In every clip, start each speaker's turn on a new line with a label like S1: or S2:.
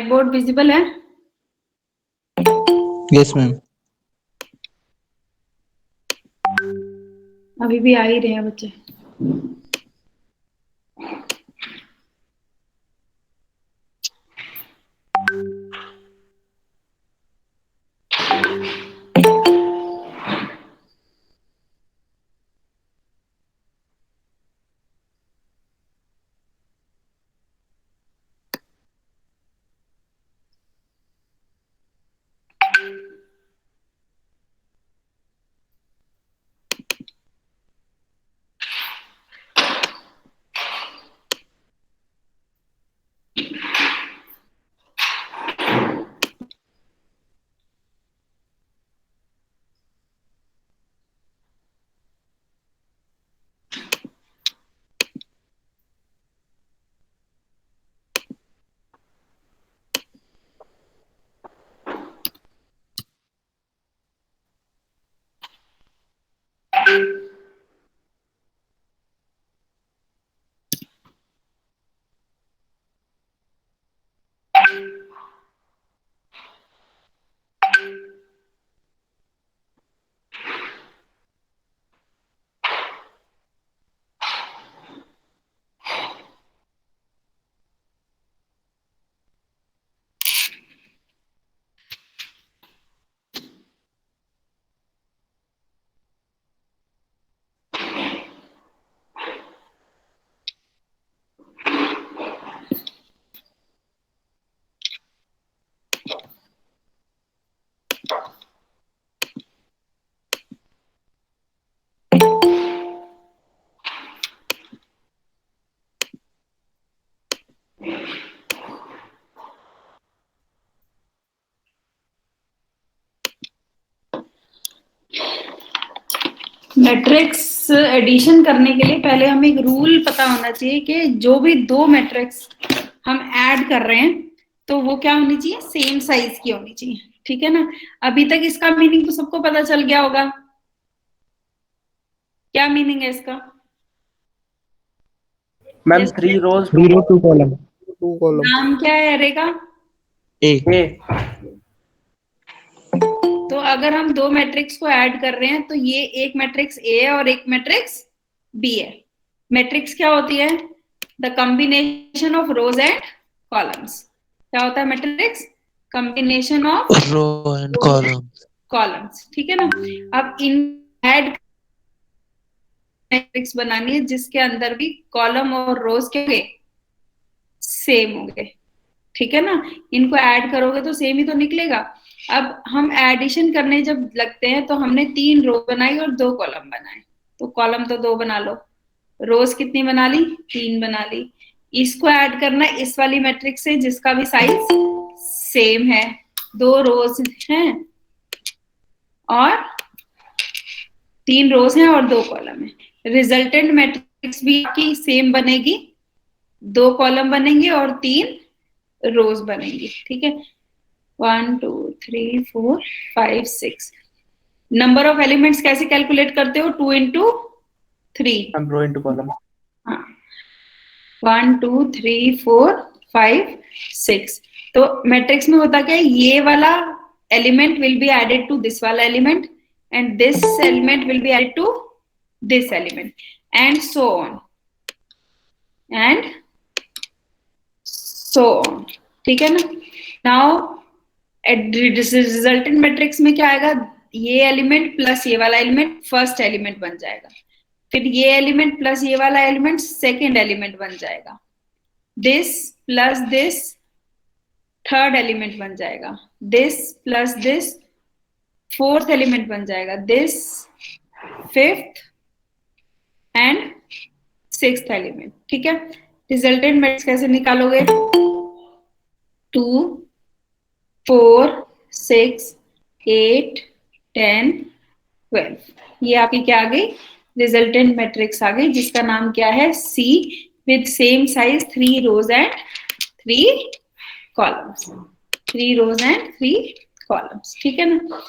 S1: Black board visible है?
S2: Yes ma'am.
S1: अभी भी आ ही रहे हैं बच्चे। मैट्रिक्स एडिशन करने के लिए पहले हमें एक रूल पता होना चाहिए कि जो भी दो मैट्रिक्स हम ऐड कर रहे हैं तो वो क्या होनी चाहिए, सेम साइज की होनी चाहिए, ठीक है ना। अभी तक इसका मीनिंग तो सबको पता चल गया होगा, क्या मीनिंग है इसका?
S3: Ma'am
S1: Yes,
S3: 3 rows
S2: 3 row 2 column।
S1: नाम क्या है अरे का?
S2: ए।
S1: तो अगर हम दो मैट्रिक्स को ऐड कर रहे हैं तो ये एक मैट्रिक्स ए है और एक मैट्रिक्स बी है। मैट्रिक्स क्या होती है? The combination of rows and columns. क्या होता है matrix? Combination of
S2: row and column.
S1: Columns, ठीक है ना। अब इन ऐड मैट्रिक्स बनानी है जिसके अंदर भी कॉलम और रोज के सेम होंगे, ठीक है ना। इनको ऐड करोगे तो सेम ही तो निकलेगा। अब हम एडिशन करने जब लगते हैं तो हमने 3 रो बनाई और 2 कॉलम बनाए, तो कॉलम तो 2 बना लो, रोज कितनी बना ली? 3 बना ली। इसको ऐड करना है इस वाली मैट्रिक्स से जिसका भी साइज सेम है, 2 रोज हैं और 3 रोज हैं और 2 कॉलम है। रिजल्टेंट मैट्रिक्स भी की सेम बनेगी, 2 कॉलम बनेंगे और 3 रोज बनेंगी, ठीक है। 1 2 3 4 5 6। नंबर ऑफ एलिमेंट्स कैसे कैलकुलेट करते हो? 2 into 3।
S3: मैम रो इनटू कॉलम।
S1: हाँ, 1 2 3 4 5 6। तो मैट्रिक्स में होता क्या है, ये वाला element will be added to this वाला element and this element will be added to this element and so on and so on, ठीक है ना। नाउ रिजल्टेंट मैट्रिक्स में क्या आएगा? ये एलिमेंट प्लस ये वाला एलिमेंट फर्स्ट एलिमेंट बन जाएगा, फिर ये एलिमेंट प्लस ये वाला एलिमेंट सेकेंड एलिमेंट बन जाएगा, this plus this third element बन जाएगा, this plus this fourth element बन जाएगा, this fifth and sixth element, ठीक है। रिजल्टेंट मैट्रिक्स कैसे निकालोगे? 2 4 6 8 10 12। ये आपकी क्या आ गई? रिजल्टेंट मैट्रिक्स आ गई जिसका नाम क्या है? C with same size 3 rows and 3 columns. 3 rows and 3 columns, ठीक है ना।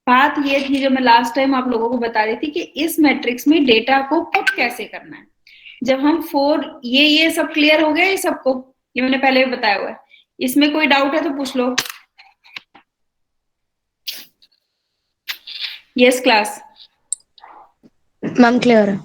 S1: बात ये थी जो मैं लास्ट टाइम आप लोगों को बता रही थी कि इस मैट्रिक्स में डेटा को पुट कैसे करना है। जब हम 4 ये सब क्लियर हो गया, ये सबको ये मैंने पहले भी बताया हुआ है इसमें कोई डाउट है तो पूछ लो। Yes class.
S3: मैम क्लियर है।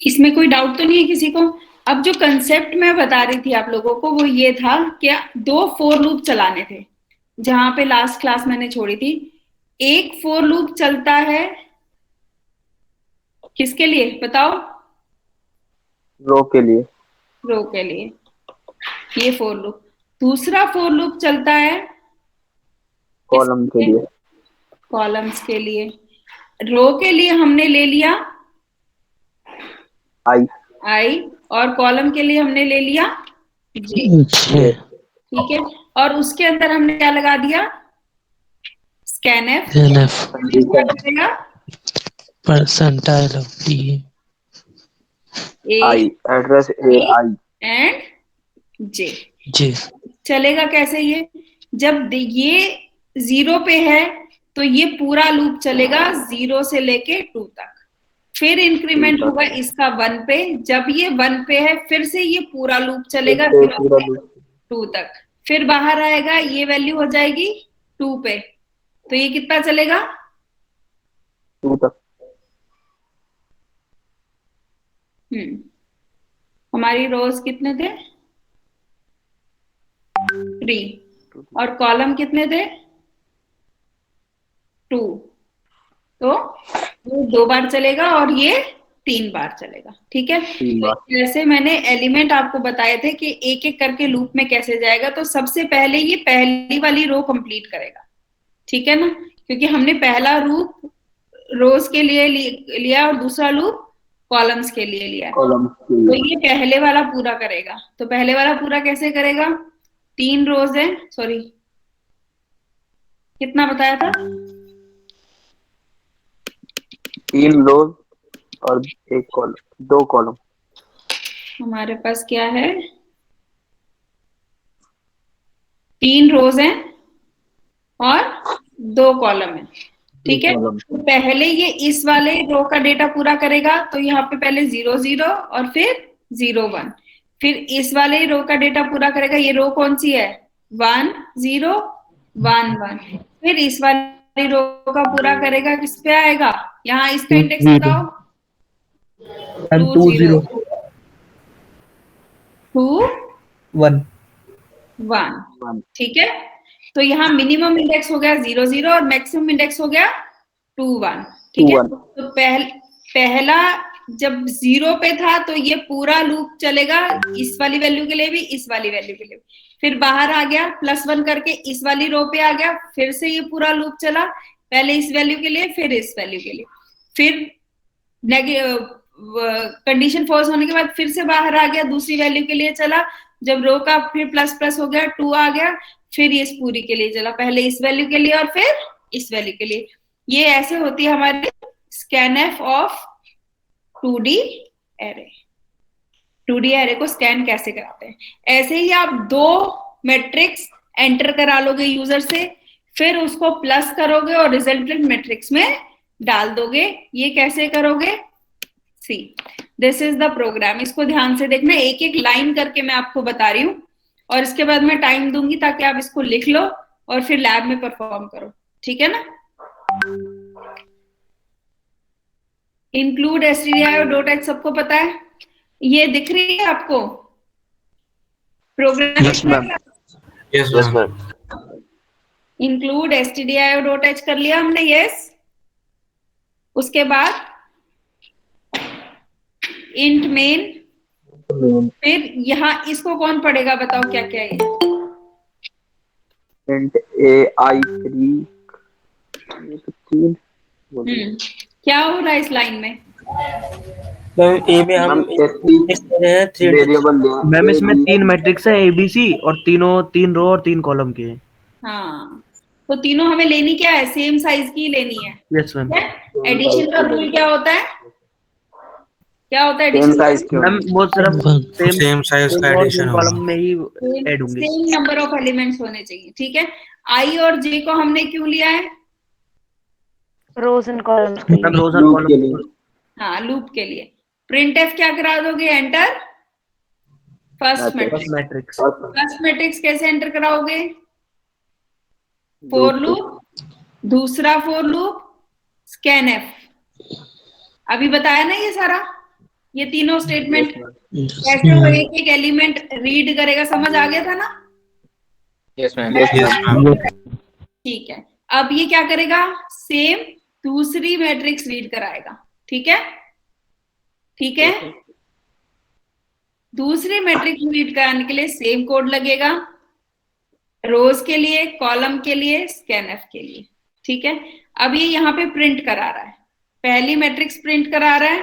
S1: इसमें कोई डाउट तो नहीं है किसी को? अब जो कंसेप्ट मैं बता रही थी आप लोगों को वो ये था कि दो फोर लूप चलाने थे, जहां पे लास्ट क्लास मैंने छोड़ी थी। एक फोर लूप चलता है किसके लिए बताओ?
S4: रो के लिए।
S1: रो के लिए, ये फोर लूप। दूसरा फोर लूप चलता है
S4: कॉलम के लिए।
S1: कॉलम्स के लिए। रो के लिए हमने ले लिया
S4: आई।
S1: आई, और कॉलम के लिए हमने ले लिया जे।
S2: छः
S1: ठीक है, और उसके अंदर हमने क्या लगा दिया? स्कैनफ।
S2: NF
S1: देगा
S2: percentile of D
S4: I address A I
S1: and J.
S2: J
S1: चलेगा कैसे ये? जब ये 0 पे है तो ये पूरा लूप चलेगा 0 से लेके 2 तक। फिर इंक्रीमेंट होगा इसका 1 पे। जब ये 1 पे है फिर से ये पूरा लूप चलेगा 0
S4: पूरा
S1: से 2 तक। फिर बाहर आएगा, ये वैल्यू हो जाएगी 2 पे, तो ये कितना चलेगा?
S4: 2 तक।
S1: हमारी रोज कितने थे? 3। और कॉलम कितने थे? 2। तो ये 2 बार चलेगा और ये 3 बार चलेगा। ठीक है, तो जैसे मैंने एलिमेंट आपको बताए थे कि एक एक करके लूप में कैसे जाएगा, तो सबसे पहले ये पहली वाली रो कंप्लीट करेगा। ठीक है ना, क्योंकि हमने पहला लूप रोज के लिए लिया और दूसरा लूप कॉलम्स के लिए लिया, तो ये पहले वाला पूरा करेगा। तो पहले वाला पूरा कैसे करेगा? 3 रोज है, सॉरी कितना बताया था?
S4: 3 रोज और 1 कॉलम, 2 कॉलम।
S1: हमारे पास क्या है? 3 रोज हैं और 2 कॉलम है। ठीक है, तो पहले ये इस वाले रो का डेटा पूरा करेगा, तो यहाँ पे पहले 0 0 और फिर 0 1। फिर इस वाले रो का डेटा पूरा करेगा। ये रो कौन सी है? 1 0 1 1। फिर इस वाली रो का पूरा करेगा, किस पे आएगा? यहाँ इसका इंडेक्स बताओ। 2 0 2 1 1। ठीक है, तो यहाँ मिनिमम इंडेक्स हो गया 0 0 और मैक्सिमम इंडेक्स हो गया 2 1। ठीक है, तो पहला जब 0 पे था तो ये पूरा लूप चलेगा इस वाली वैल्यू के लिए भी, इस वाली वैल्यू के लिए भी। फिर बाहर आ गया +1 करके इस वाली रो पे आ गया, फिर से ये पूरा लूप चला, पहले इस वैल्यू के लिए फिर इस वैल्यू के लिए। फिर कंडीशन फॉल्स होने के बाद फिर से बाहर आ गया, दूसरी वैल्यू के लिए चला। जब रो का फिर प्लस प्लस हो गया, 2 आ गया, फिर इस पूरी के लिए चला, पहले इस वैल्यू के लिए और फिर इस वैल्यू के लिए। ये ऐसे होती है हमारी scanf of 2D array. 2D array को स्कैन कैसे कराते हैं, ऐसे ही आप दो मैट्रिक्स एंटर करा लोगे यूजर से, फिर उसको प्लस करोगे और रिजल्टेंट मैट्रिक्स में डाल दोगे। ये कैसे करोगे? सी, दिस इज द प्रोग्राम। इसको ध्यान से देखना, एक एक लाइन करके मैं आपको बता रही हूँ, और इसके बाद मैं टाइम दूंगी ताकि आप इसको लिख लो और फिर लैब में परफॉर्म करो, ठीक है ना? इंक्लूड stdio और डॉट एच सबको पता है? ये दिख रही है आपको program?
S2: Yes, ma'am.
S5: Yes,
S4: yes
S5: ma'am.
S4: Ma'am.
S1: Include stdio dot H कर लिया हमने, यस। उसके बाद इंट मेन, फिर यहाँ इसको कौन पढ़ेगा बताओ क्या क्या है?
S4: इंट ए आई 3 3
S1: क्या हो रहा है इस लाइन में?
S5: मैम ए में हम
S4: वेरिएबल
S2: मैम इसमें 3 मैट्रिक्स है एबीसी और तीन रो और 3 कॉलम के हैं।
S1: हाँ, तो तीनों हमें लेनी क्या है? सेम साइज की लेनी है।
S2: Yes ma'am.
S1: एडिशन का रूल क्या होता है? क्या होता है
S4: सेम
S1: एडिशन?
S4: साइज क्यों?
S2: मैम वो सिर्फ
S5: सेम साइज का एडिशन होगा।
S2: कॉलम में ही ऐड होंगे।
S1: सेम नंबर ऑफ एलिमेंट्स होने चाहिए, ठीक है। आई और जे को हमने क्यों लिया है?
S3: रोज एंड कॉलम्स
S2: मैम रोज और
S4: लूप के
S2: कॉलम।
S4: लिए।
S1: हाँ, लूप के लिए। प्रिंट एफ क्या करा दोगे? Enter first matrix.
S2: Matrix.
S1: First matrix कैसे एंटर कराओगे? फॉर लूप, दूसरा फॉर लूप, स्कैन एफ। अभी बताया ना ये सारा, ये तीनों स्टेटमेंट कैसे वो एक एक एलिमेंट रीड करेगा, समझ आ गया था ना?
S5: Yes ma'am.
S1: ठीक है। अब ये क्या करेगा? सेम दूसरी मैट्रिक्स रीड कराएगा, ठीक है? ठीक है, दूसरी मैट्रिक्स रीड कराने के लिए सेम कोड लगेगा, रोज के लिए, कॉलम के लिए, स्कैन एफ के लिए, ठीक है। अब ये यहाँ पे प्रिंट करा रहा है, पहली मैट्रिक्स प्रिंट करा रहा है,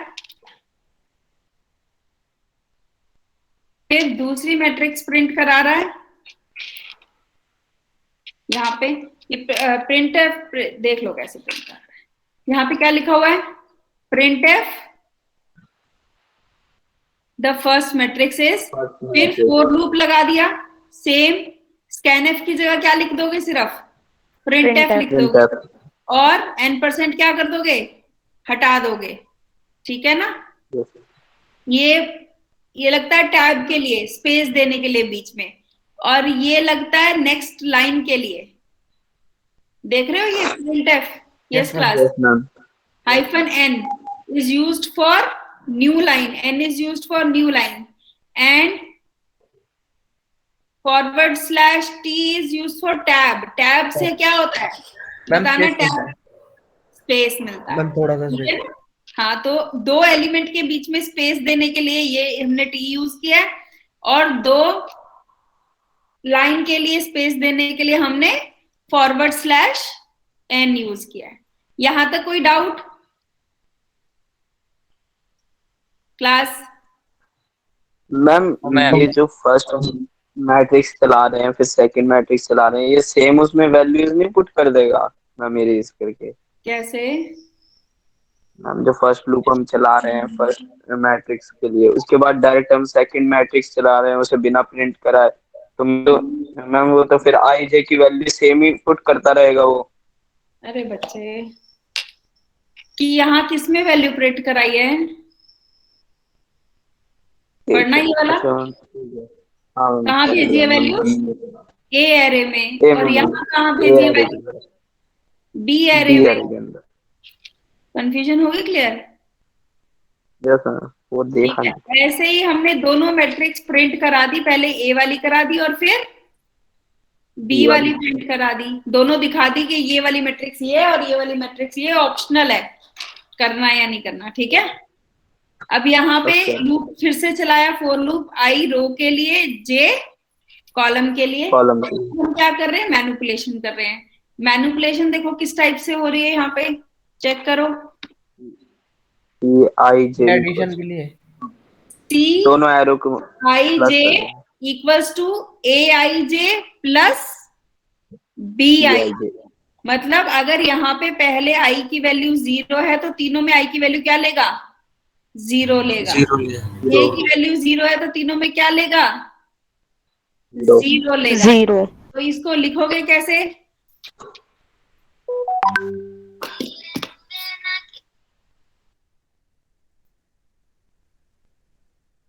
S1: फिर दूसरी मैट्रिक्स प्रिंट करा रहा है। यहाँ पे ये प्रिंट एफ देख लो कैसे प्रिंट कर रहा है। यहाँ पे क्या लिखा हुआ है? Print F the first matrix is, फिर फोर लूप लगा दिया, सेम। स्कैन एफ की जगह क्या लिख दोगे? सिर्फ प्रिंट एफ लिख दोगे और n% क्या कर दोगे? हटा दोगे, ठीक है ना? ये लगता है टैब के लिए, स्पेस देने के लिए बीच में, और ये लगता है नेक्स्ट लाइन के लिए। देख रहे हो ये print F? Yes class. -n is used for new line, n is used for new line, and /t is used for tab. tab से क्या होता है बताना? टैब स्पेस मिलता है।
S2: थोड़ा सा
S1: ठीक है? हाँ, तो दो एलिमेंट के बीच में स्पेस देने के लिए ये हमने टी यूज किया है, और दो लाइन के लिए स्पेस देने के लिए हमने /n यूज किया है। यहां तक कोई डाउट क्लास?
S4: मैम ये जो फर्स्ट मैट्रिक्स चला रहे हैं फिर सेकंड मैट्रिक्स चला रहे हैं, ये सेम उसमें वैल्यूज नहीं पुट कर देगा मैम इरेज करके?
S1: कैसे?
S4: मैम जो फर्स्ट लूप हम चला रहे हैं फर्स्ट मैट्रिक्स के लिए, उसके बाद डायरेक्ट हम सेकंड मैट्रिक्स चला रहे हैं उसे बिना प्रिंट कराए, तो मैम वो तो फिर आई जे की वैल्यू सेम ही पुट करता रहेगा वो।
S1: अरे बच्चे, कि यहाँ किसमें वैल्यू प्रिंट कराई है? पढ़ना ये वाला कहाँ भेजी है वैल्यू? ए एरे में। और यहाँ कहाँ भेजी है वैल्यू? बी एरे में। कंफ्यूजन हो गई? क्लियर?
S4: यस सर, वो देखा नहीं।
S1: ऐसे ही हमने दोनों मैट्रिक्स प्रिंट करा दी, पहले ए वाली करा दी और फिर बी वाली प्रिंट करा दी। दोनों दिखा दी कि ये वाली मैट्रिक्स ये है और ये वाली मैट्रिक्स ये। ऑप्शनल है करना या नहीं करना, ठीक है। अब यहाँ पे लूप फिर से चलाया, फॉर लूप, आई रो के लिए, जे कॉलम के लिए। हम क्या कर रहे हैं? मैनिपुलेशन कर रहे हैं। मैनिपुलेशन देखो किस टाइप से हो रही है, यहाँ पे चेक करो।
S4: आई जे
S5: एडिशन के लिए
S1: सी
S4: दोनों एरो को
S1: I J equals to A I J plus B I J. मतलब अगर यहाँ पे पहले आई की वैल्यू 0 है तो तीनों में आई की वैल्यू क्या लेगा? जीरो लेगा।
S5: जीरो लिया।
S1: ए की वैल्यू जीरो है तो तीनों में क्या लेगा?
S4: जीरो।
S1: जीरो लेगा।
S3: जीरो।
S1: तो इसको लिखोगे कैसे?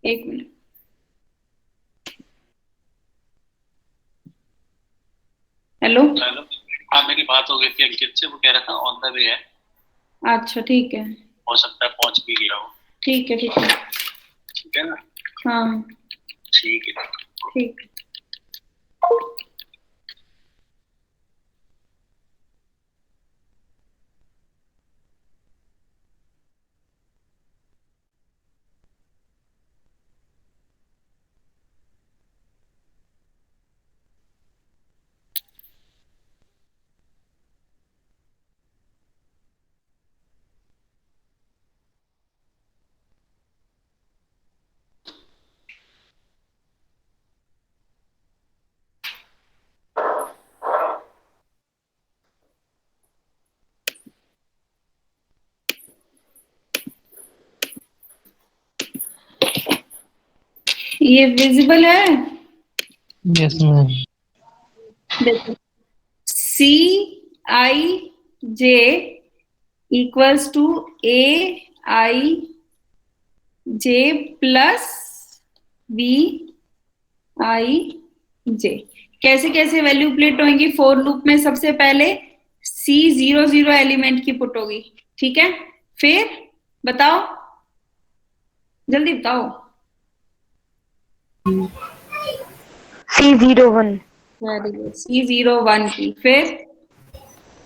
S1: एक मिनट। हेलो।
S6: हाँ, मेरी बात हो गई थी अंकित से, वो कह रहा था ऑन द वे है,
S1: अच्छा ठीक है,
S6: हो सकता है पहुंच भी गया हो।
S1: ठीक है, ठीक है,
S6: ठीक है ना?
S1: हाँ
S6: ठीक है।
S1: ठीक। ये विजिबल है?
S5: Yes ma'am.
S1: देखो, C I J equals to A I J plus B I J. कैसे कैसे वैल्यू प्लेट होंगी फॉर लूप में? सबसे पहले सी जीरो जीरो एलिमेंट की पुट होगी, ठीक है? फिर बताओ, जल्दी बताओ।
S3: C01,
S1: very good, C zero one की। फिर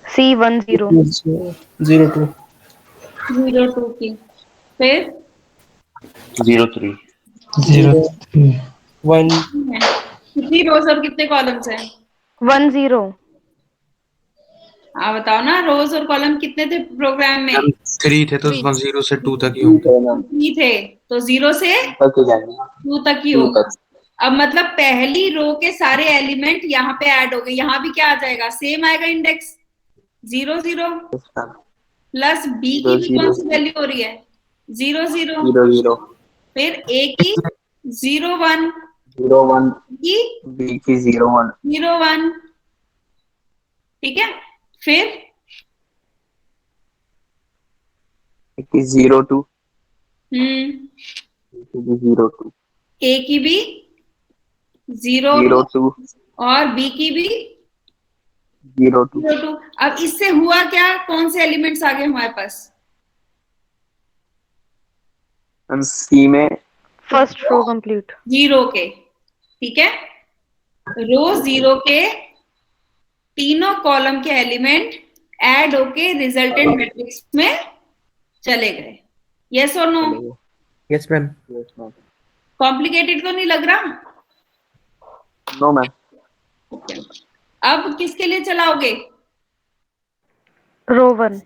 S3: C10,
S5: zero to.
S1: Zero to की। फिर
S4: 03।
S5: Zero one.
S1: कितनी रोज और कितने कॉलम्स हैं?
S3: 10,
S1: हाँ बताओ ना, रोज और कॉलम कितने थे प्रोग्राम में?
S5: 3 थे तो 10 से 2 तक ही होंगे।
S1: थ्री थे, तो जीरो से
S4: तक ही जाएंगे।
S1: टू तक ही
S4: 2
S1: होगा।
S4: तक।
S1: अब मतलब पहली रो के सारे एलिमेंट यहाँ पे ऐड हो गए। यहाँ भी क्या आ जाएगा? सेम आएगा index, zero zero plus B की भी कौन सी वैल्यू हो रही है? Zero zero.
S4: 00
S1: फिर ए की 01,
S4: 01
S1: की
S4: बी की 01
S1: 01, ठीक है? फिर
S4: ए की 02
S1: हम्म
S4: 02
S1: ए की भी 02
S4: 02
S1: और बी की भी
S4: 02।
S1: 02। अब इससे हुआ क्या? कौन से एलिमेंट्स आ गए हमारे पास?
S4: सी में
S3: फर्स्ट रो कंप्लीट।
S1: जीरो के, ठीक है? रो जीरो के तीनों कॉलम के एलिमेंट ऐड होके रिजल्टेंट मैट्रिक्स में चले गए। यस और नो?
S5: Yes ma'am.
S1: कॉम्प्लिकेटेड तो नहीं लग रहा?
S4: No ma'am.
S1: अब किसके लिए चलाओगे?
S3: रो 1,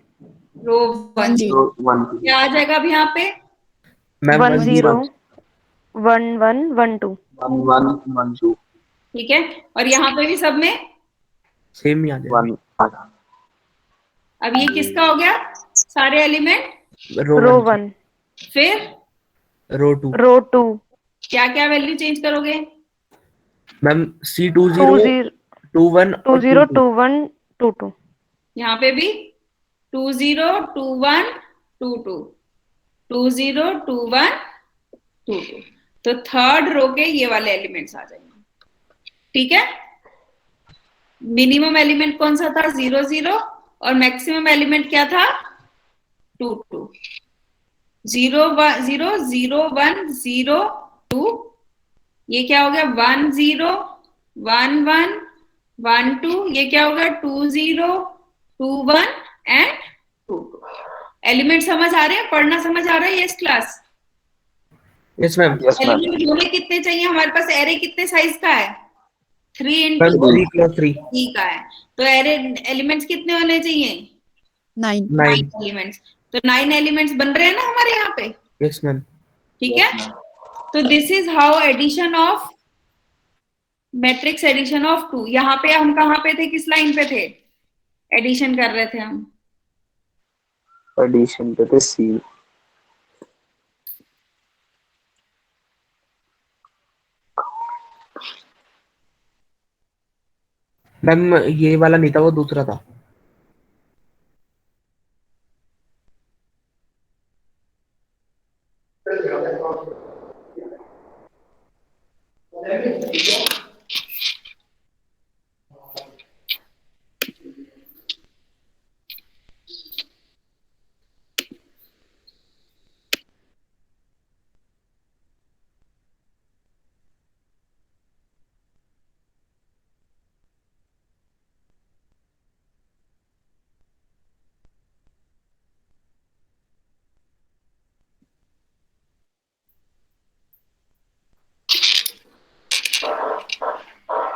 S1: रो वन।
S3: जी।
S4: 1
S1: क्या आ जाएगा अब यहाँ पे?
S5: मैम
S3: 10, 11, 12।
S4: 1 1 2
S1: ठीक है, और यहाँ पे भी सब में
S5: सेम ही आ जाएगा।
S4: 1।
S1: अब ये किसका हो गया? सारे एलिमेंट
S3: रो 1,
S1: फिर
S5: रो 2।
S3: रो 2,
S1: क्या क्या वैल्यू चेंज करोगे?
S5: मैम C20
S3: 20,
S5: 21 और
S3: 20, 21, 22।
S1: यहाँ पे भी 20 21 22 20 21 22। तो थर्ड रो के ये वाले एलिमेंट्स आ जाएंगे, ठीक है? मिनिमम एलिमेंट कौन सा था? 00 और मैक्सिमम एलिमेंट क्या था? 22। 0 1 0 0 1 0 2। ये क्या हो गया? 1 0 1 1 1 2। ये क्या होगा? 2 0 2 1 एंड 2 2। एलिमेंट समझ आ रहे हैं? पढ़ना समझ आ रहा है? Yes class?
S5: Yes ma'am.
S1: Element होने कितने चाहिए हमारे पास? एरे कितने साइज का है? 3
S5: मैम
S1: इंटू
S5: 3
S1: 3 का है। तो एरे एलिमेंट्स कितने होने चाहिए?
S5: 9।
S1: 9 एलिमेंट्स। तो 9 एलिमेंट्स बन रहे हैं ना हमारे यहाँ पे,
S5: यस मैम।
S1: ठीक है? तो this is how addition of matrix, addition of 2। यहाँ पे हम कहाँ पे थे? किस लाइन पे थे? एडिशन कर रहे थे हम।
S4: एडिशन पे थे सी।
S5: मैम ये वाला नहीं था, वो दूसरा था।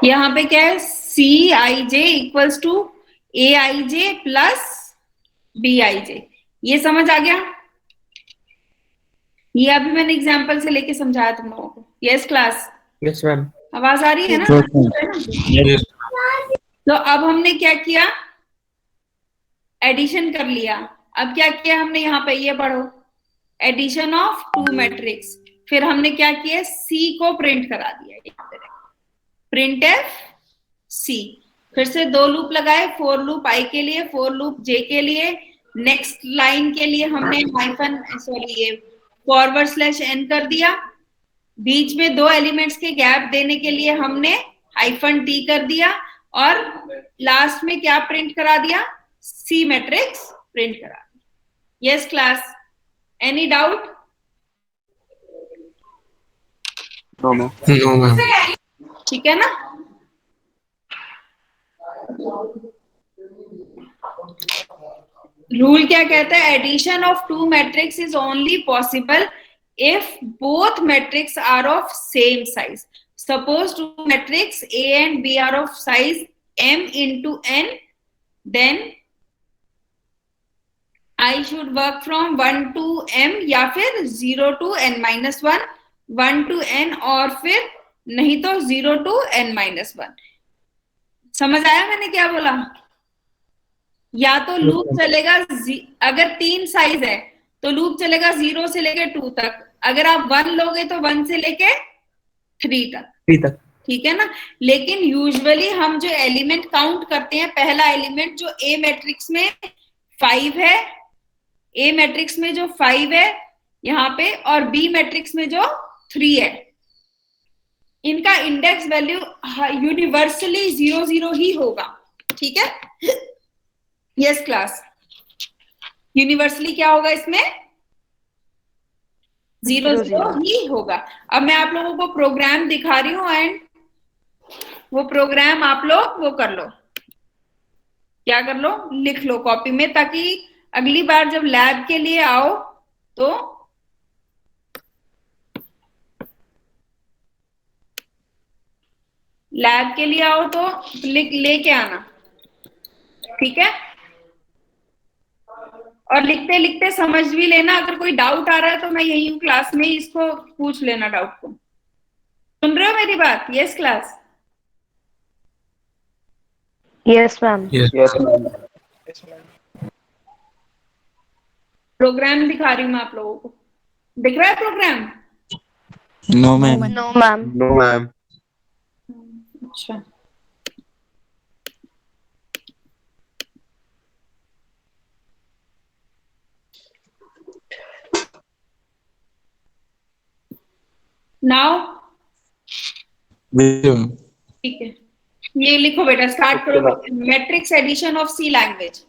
S1: यहाँ पे क्या है, C I J equals to A I J plus B I J. ये समझ आ गया? ये अभी मैंने एग्जाम्पल से लेके समझाया तुम लोगों को। Yes class,
S5: yes ma'am.
S1: आवाज आ रही है ना?
S6: Yes.
S1: तो अब हमने क्या किया, एडिशन कर लिया। अब क्या किया हमने यहाँ पे, ये पढ़ो, एडिशन ऑफ टू मैट्रिक्स। फिर हमने क्या किया, सी को प्रिंट करा दिया, प्रिंट एफ सी। फिर से दो लूप लगाए, फोर लूप आई के लिए, फोर लूप जे के लिए। नेक्स्ट लाइन के लिए हमने हाइफन सॉरी ये फॉरवर्ड स्लैश एन कर दिया। बीच में दो एलिमेंट्स के गैप देने के लिए हमने हाइफन टी कर दिया। और लास्ट में क्या प्रिंट करा दिया, सी मैट्रिक्स प्रिंट करा दिया। Yes class, any doubt?
S4: No ma'am.
S5: No ma'am.
S1: ठीक है ना? रूल क्या कहता है, addition of two matrix is only possible if both matrix are of same size. Suppose two matrix A and B are of size m into n, then I should work from 1 to m या फिर 0 to n minus 1, 1 to n और फिर नहीं तो 0 to n minus 1। समझ आया मैंने क्या बोला? या तो लूप चलेगा, अगर 3 साइज है तो लूप चलेगा 0 से लेके 2 तक। अगर आप 1 लोगे तो 1 से लेके 3 तक। ठीक है ना? लेकिन यूजुअली हम जो एलिमेंट काउंट करते हैं, पहला एलिमेंट जो ए मैट्रिक्स में 5 है, ए मैट्रिक्स में जो 5 है यहाँ पे, और बी मैट्रिक्स में जो 3 है, इनका इंडेक्स वैल्यू यूनिवर्सली 0 0 ही होगा। ठीक है? यस क्लास, यूनिवर्सली क्या होगा इसमें, 0 0 ही होगा। अब मैं आप लोगों को प्रोग्राम दिखा रही हूँ एंड वो प्रोग्राम आप लोग वो कर लो, क्या कर लो, लिख लो कॉपी में, ताकि अगली बार जब लैब के लिए आओ तो लेके आना। ठीक है? और लिखते लिखते समझ भी लेना। अगर कोई डाउट आ रहा है तो मैं यही हूँ क्लास में, इसको पूछ लेना डाउट को। सुन रहे हो मेरी बात? Yes class?
S3: Yes, ma'am.
S4: Yes ma'am.
S1: Program दिखा रही हूँ मैं आप लोगों को, दिख रहा है program?
S5: No ma'am.
S3: No, ma'am.
S4: No ma'am.
S1: अच्छा, नाउ ठीक है, ये लिखो बेटा, स्टार्ट करो। Matrix addition of C language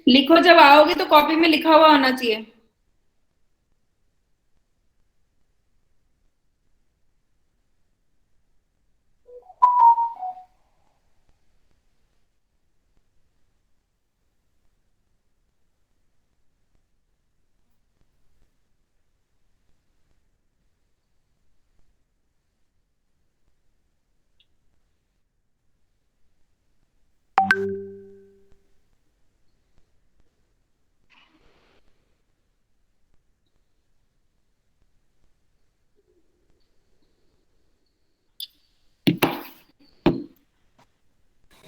S1: लिखो। जब आओगे तो कॉपी में लिखा हुआ होना चाहिए।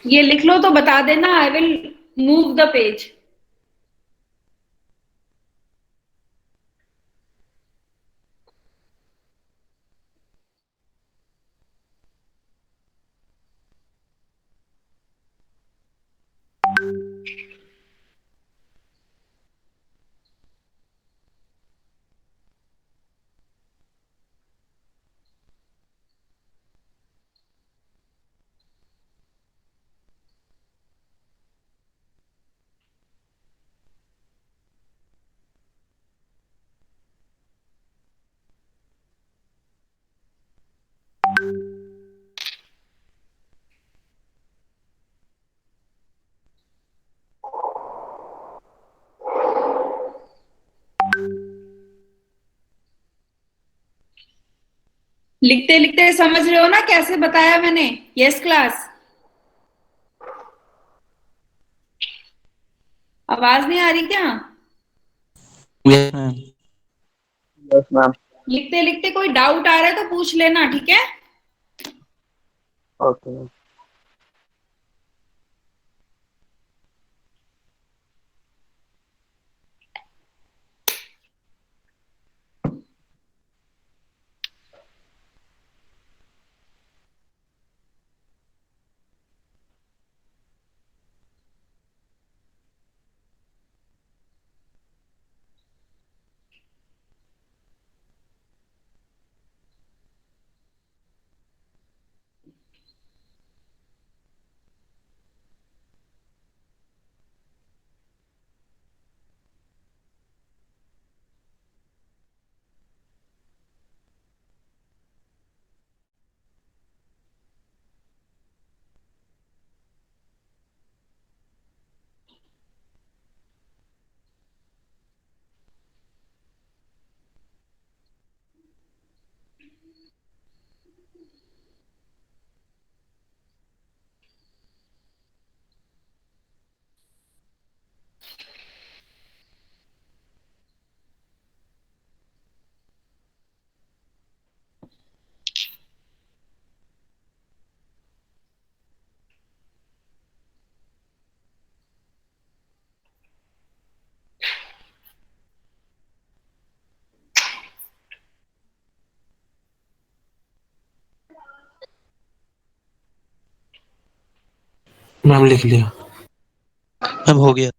S1: ये लिख लो तो बता देना, I will move the page. लिखते लिखते समझ रहे हो ना कैसे बताया मैंने? यस क्लास, आवाज नहीं आ रही क्या?
S5: Yes ma'am.
S4: Yes ma'am.
S1: लिखते लिखते कोई डाउट आ रहा है तो पूछ लेना, ठीक है?
S4: ओके।
S5: मैम लिख लिया। मैम हो गया।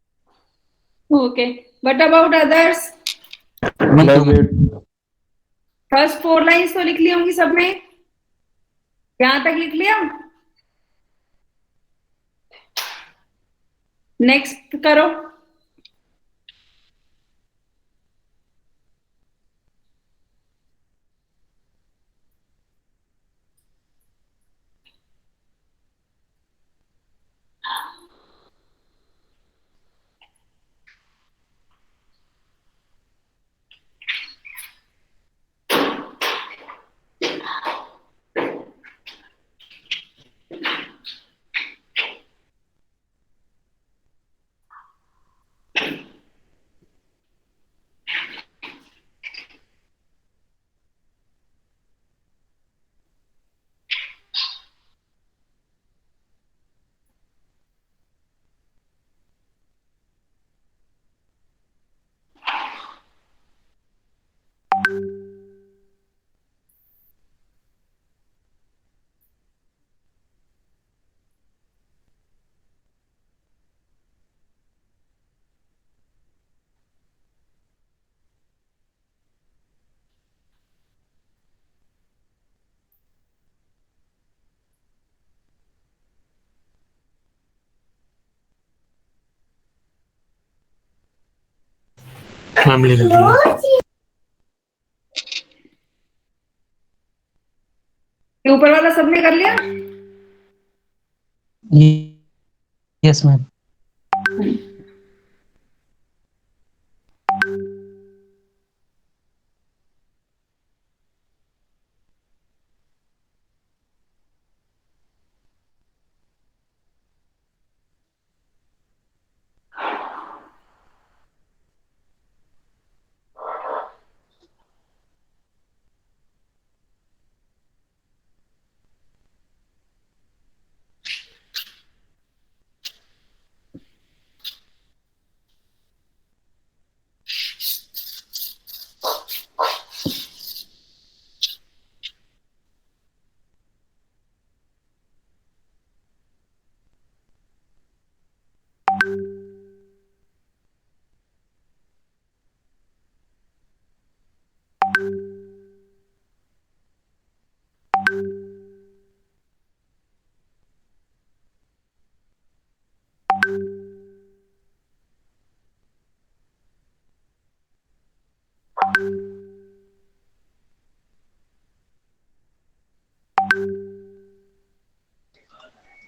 S1: Okay, what about others? First 4 lines तो लिख ली होंगी सबने, यहां तक लिख लिया? नेक्स्ट करो।
S5: मैम लिख लिया।
S1: ये ऊपर वाला सबने कर लिया?
S5: Yes ma'am.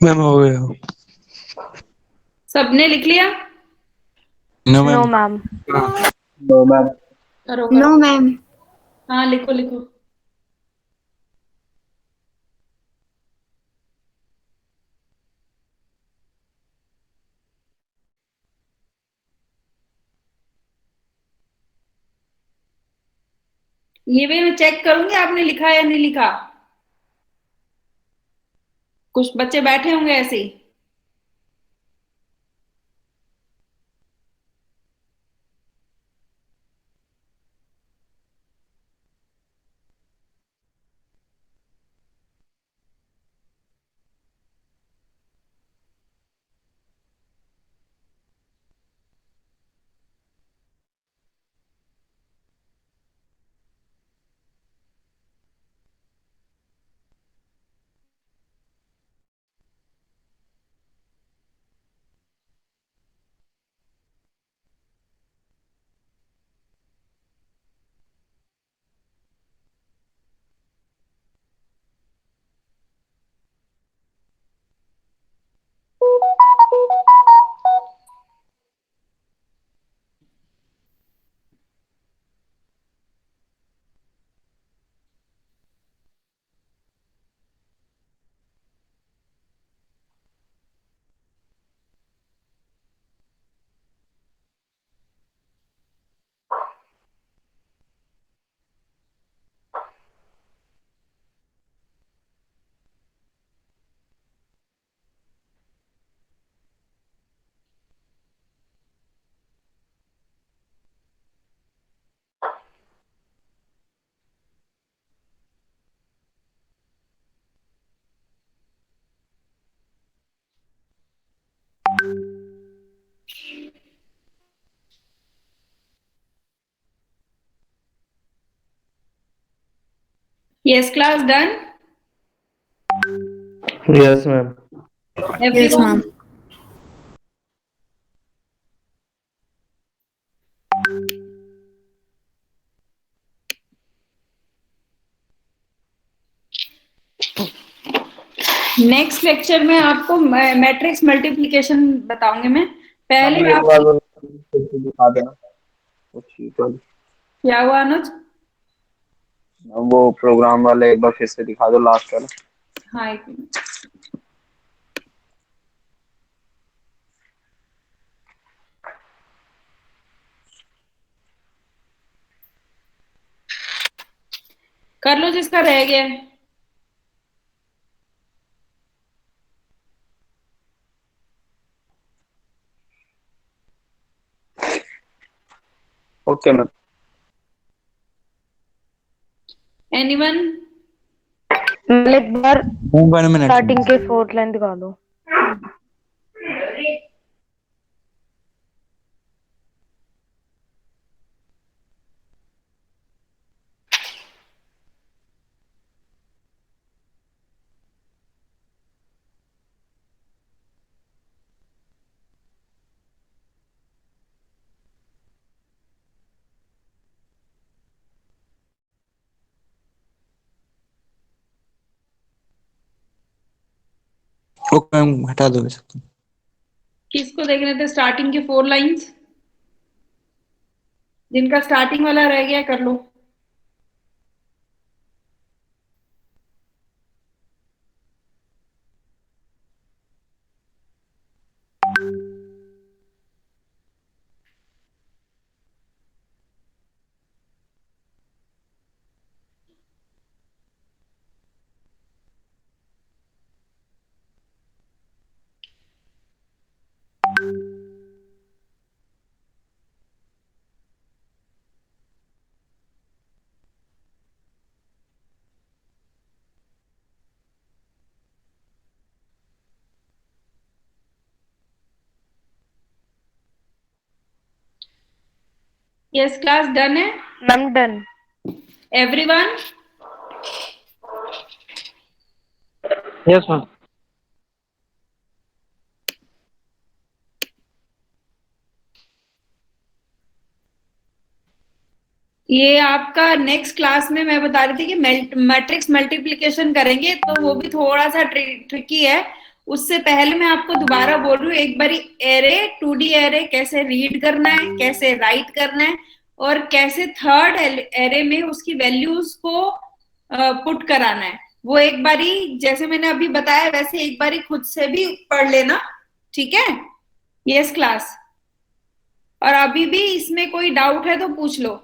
S5: मैम हो गया।
S1: सबने लिख लिया?
S5: No
S3: No,
S5: ma'am.
S3: ma'am.
S4: No ma'am.
S1: करो करो।
S7: No ma'am.
S1: हाँ लिखो लिखो। ये भी मैं चेक करूंगी आपने लिखा या नहीं लिखा। कुछ बच्चे बैठे होंगे ऐसे ही। Yes, class done.
S2: Yes, ma'am.
S7: Yes,
S1: Everyone.
S7: ma'am.
S1: Next lecture में आपको मैट्रिक्स मल्टीप्लिकेशन बताऊंगी मैं। पहले
S4: एक
S1: आप
S4: बार वो फिर से दिखा देना वो शीट वाली,
S1: क्या हुआ अनुज?
S4: वो प्रोग्राम वाला एक बार फिर से दिखा दो, लास्ट वाला।
S1: हाँ एक मिनट। कर लो जिसका रह गया है।
S4: Okay ma'am.
S1: एनीवन?
S3: एक बार
S5: 1 minute.
S3: स्टार्टिंग के 4th लाइन दिखा दो।
S5: ओके मैम, हटा दो इसको।
S1: किसको देखने थे स्टार्टिंग के 4 लाइंस? जिनका स्टार्टिंग वाला रह गया कर लो। यस क्लास डन है।
S3: Ma'am done.
S1: Everyone?
S2: Yes, ma'am.
S1: ये आपका नेक्स्ट क्लास में मैं बता रही थी कि मैट्रिक्स मल्टीप्लिकेशन करेंगे तो वो भी थोड़ा सा ट्रिकी है। उससे पहले मैं आपको दोबारा बोल रही हूँ, एक बारी एरे 2D एरे कैसे रीड करना है, कैसे राइट करना है और कैसे थर्ड एरे में उसकी वैल्यूज को पुट कराना है, वो एक बारी जैसे मैंने अभी बताया वैसे एक बारी खुद से भी पढ़ लेना, ठीक है? Yes class. और अभी भी इसमें कोई डाउट है तो पूछ लो।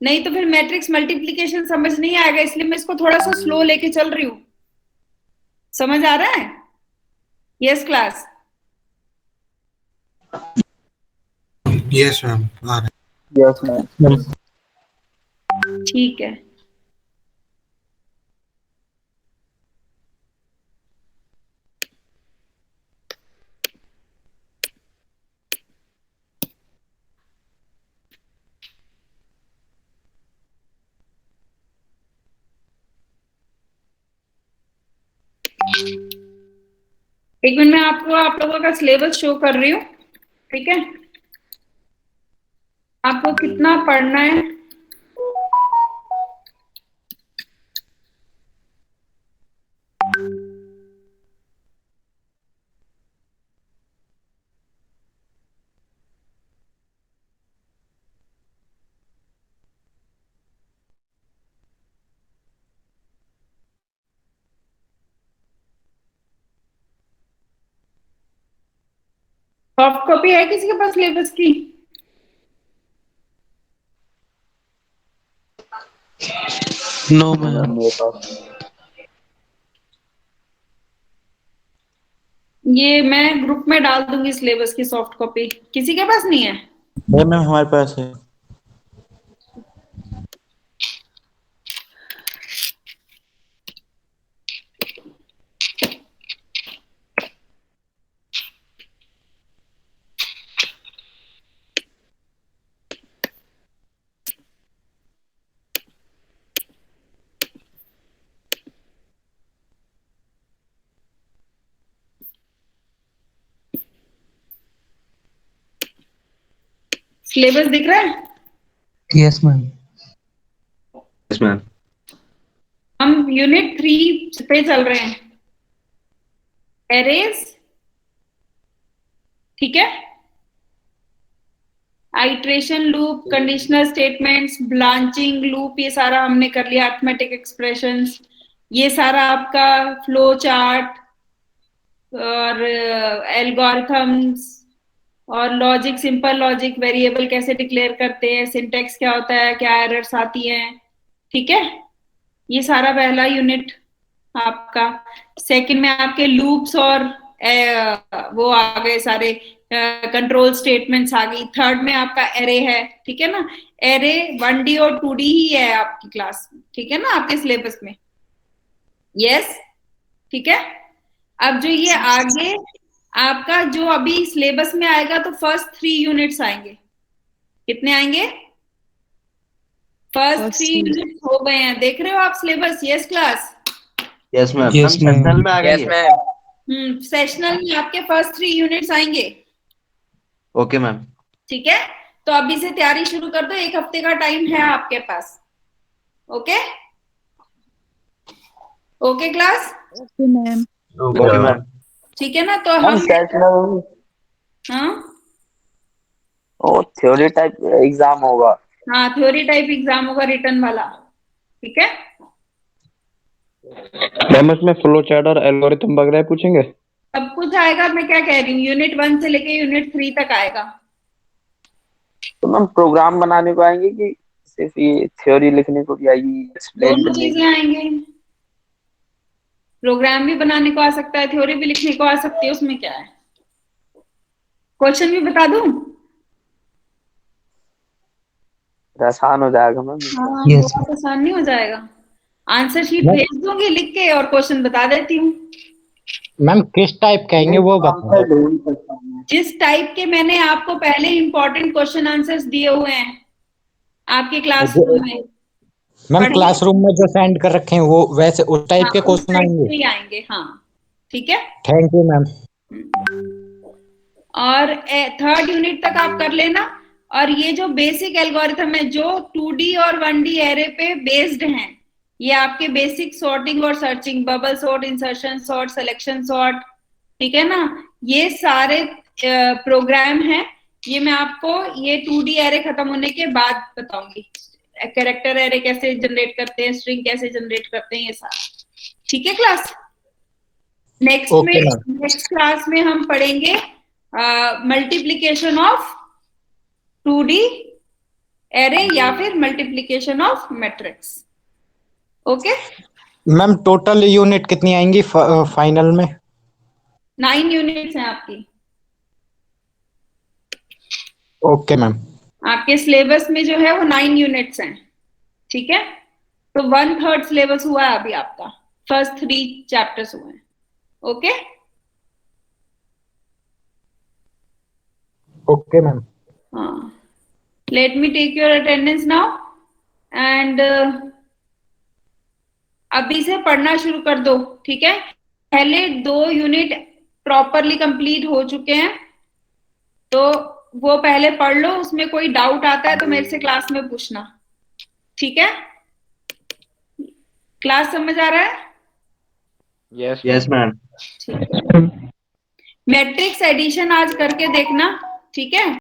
S1: नहीं तो फिर मैट्रिक्स मल्टीप्लीकेशन समझ नहीं आएगा, इसलिए मैं इसको थोड़ा सा स्लो लेके चल रही हूँ। समझ आ रहा है? Yes class?
S7: यस मैम, आ रहा
S4: यस मैम।
S1: ठीक है। एक मिनट में आपको आप लोगों का सिलेबस शो कर रही हूँ, ठीक है? आपको कितना पढ़ना है? सॉफ्ट कॉपी है किसी के पास सिलेबस की?
S2: No ma'am.
S4: मेरे पास
S1: ये मैं ग्रुप में डाल दूंगी सिलेबस की सॉफ्ट कॉपी। किसी के पास नहीं है?
S5: है मैम, हमारे पास है।
S1: सिलेबस दिख रहा है?
S5: Yes ma'am.
S4: Yes ma'am.
S1: हम यूनिट 3 पे चल रहे हैं, एरेज, ठीक है? Iteration loop, conditional statements, branching loop, ये सारा हमने कर लिया। अरिथमेटिक एक्सप्रेशंस, ये सारा आपका फ्लो चार्ट और एल्गोरिथम्स और लॉजिक, सिंपल लॉजिक, वेरिएबल कैसे डिक्लेयर करते हैं, सिंटेक्स क्या होता है, क्या एरर्स आती हैं, ठीक है? ये सारा पहला यूनिट आपका। सेकंड में आपके लूप्स और वो आ गए सारे, कंट्रोल स्टेटमेंट्स आ गई। थर्ड में आपका एरे है, ठीक है ना? एरे 1D और 2D ही है आपकी क्लास में, ठीक है ना, आपके सिलेबस में? यस, ठीक है। अब जो ये आगे आपका जो अभी सिलेबस में आएगा, तो फर्स्ट 3 यूनिट्स आएंगे। कितने आएंगे? फर्स्ट 3 यूनिट्स हो गए हैं, देख रहे हो आप syllabus? Yes class?
S4: Yes ma'am.
S5: Yes ma'am.
S4: में आ गई है।
S1: सेशनल में आपके फर्स्ट 3 यूनिट्स आएंगे,
S4: ओके मैम।
S1: ठीक है? तो अभी से तैयारी शुरू कर दो, 1 हफ्ते का टाइम है आपके पास। Okay? Okay class?
S3: Okay ma'am.
S4: Okay ma'am.
S1: ठीक है ना? तो हम
S4: सेशनल
S1: हाँ
S4: ओ थ्योरी टाइप एग्जाम होगा।
S1: हाँ, थ्योरी टाइप एग्जाम होगा, रिटर्न वाला, ठीक है?
S8: मैम इसमें फ्लो चार्ट और एल्गोरिथम वगैरह पूछेंगे?
S1: सब कुछ आएगा। मैं क्या कह रही हूँ, यूनिट 1 से लेके यूनिट 3 तक आएगा।
S4: तो मैम प्रोग्राम बनाने को आएंगे कि सिर्फ ये थ्योरी लिखने को भी आएगी, एक्सप्लेन
S1: दोनों
S4: करने
S1: चीजें आएंगे। प्रोग्राम भी बनाने को आ सकता है, थ्योरी भी लिखने को आ सकती है, उसमें क्या है? क्वेश्चन भी बता दूं?
S4: आसान हो जाएगा मैम।
S1: हाँ,
S5: Yes.
S1: बहुत आसान नहीं हो जाएगा? आंसर शीट भेज दूंगी लिख के और क्वेश्चन बता देती हूँ।
S9: मैम किस टाइप कहेंगे वो बताओ।
S1: जिस टाइप के मैंने आपको पहले इंपॉर्टेंट क्वेश्चन आंसर्स दिए हुए हैं आपके क्लासरूम में,
S9: मैम
S1: पढ़ेंगे?
S9: क्लासरूम में जो सेंड कर रखे हैं वो वैसे उस टाइप
S1: हाँ,
S9: के
S1: उस
S9: क्वेश्चन
S1: टाइप
S9: आएंगे?
S1: के ही आएंगे, हाँ, ठीक है।
S9: Thank you ma'am.
S1: और थर्ड यूनिट तक आप कर लेना। और ये जो बेसिक एल्गोरिथम है जो 2D और 1D एरे पे बेस्ड हैं, ये आपके बेसिक सॉर्टिंग और searching, bubble sort, insertion sort, selection sort, ठीक है ना? ये सारे प्रोग्राम हैं। ये मैं आपको ये 2D एरे खत्म होने के बाद बताऊंगी। कैरेक्टर एरे कैसे जनरेट करते हैं, स्ट्रिंग कैसे जनरेट करते हैं, ये सारा, ठीक है क्लास? नेक्स्ट क्लास में हम पढ़ेंगे मल्टीप्लीकेशन ऑफ 2D एरे या फिर multiplication of matrix. Okay,
S9: ma'am total unit कितनी आएंगी फाइनल में?
S1: 9 यूनिट्स हैं आपकी।
S9: Okay ma'am.
S1: आपके सिलेबस में जो है वो 9 यूनिट्स हैं, ठीक है। तो 1/3 सिलेबस हुआ है अभी आपका, फर्स्ट 3 चैप्टर्स हुए हैं। Okay
S9: okay ma'am.
S1: हाँ, let me take your attendance now and अभी से पढ़ना शुरू कर दो, ठीक है। पहले 2 यूनिट प्रॉपरली कंप्लीट हो चुके हैं, तो वो पहले पढ़ लो। उसमें कोई डाउट आता है तो मेरे से क्लास में पूछना, ठीक है। क्लास समझ आ रहा है?
S8: Yes ma'am.
S1: ठीक है। मैट्रिक्स एडिशन आज करके देखना, ठीक है।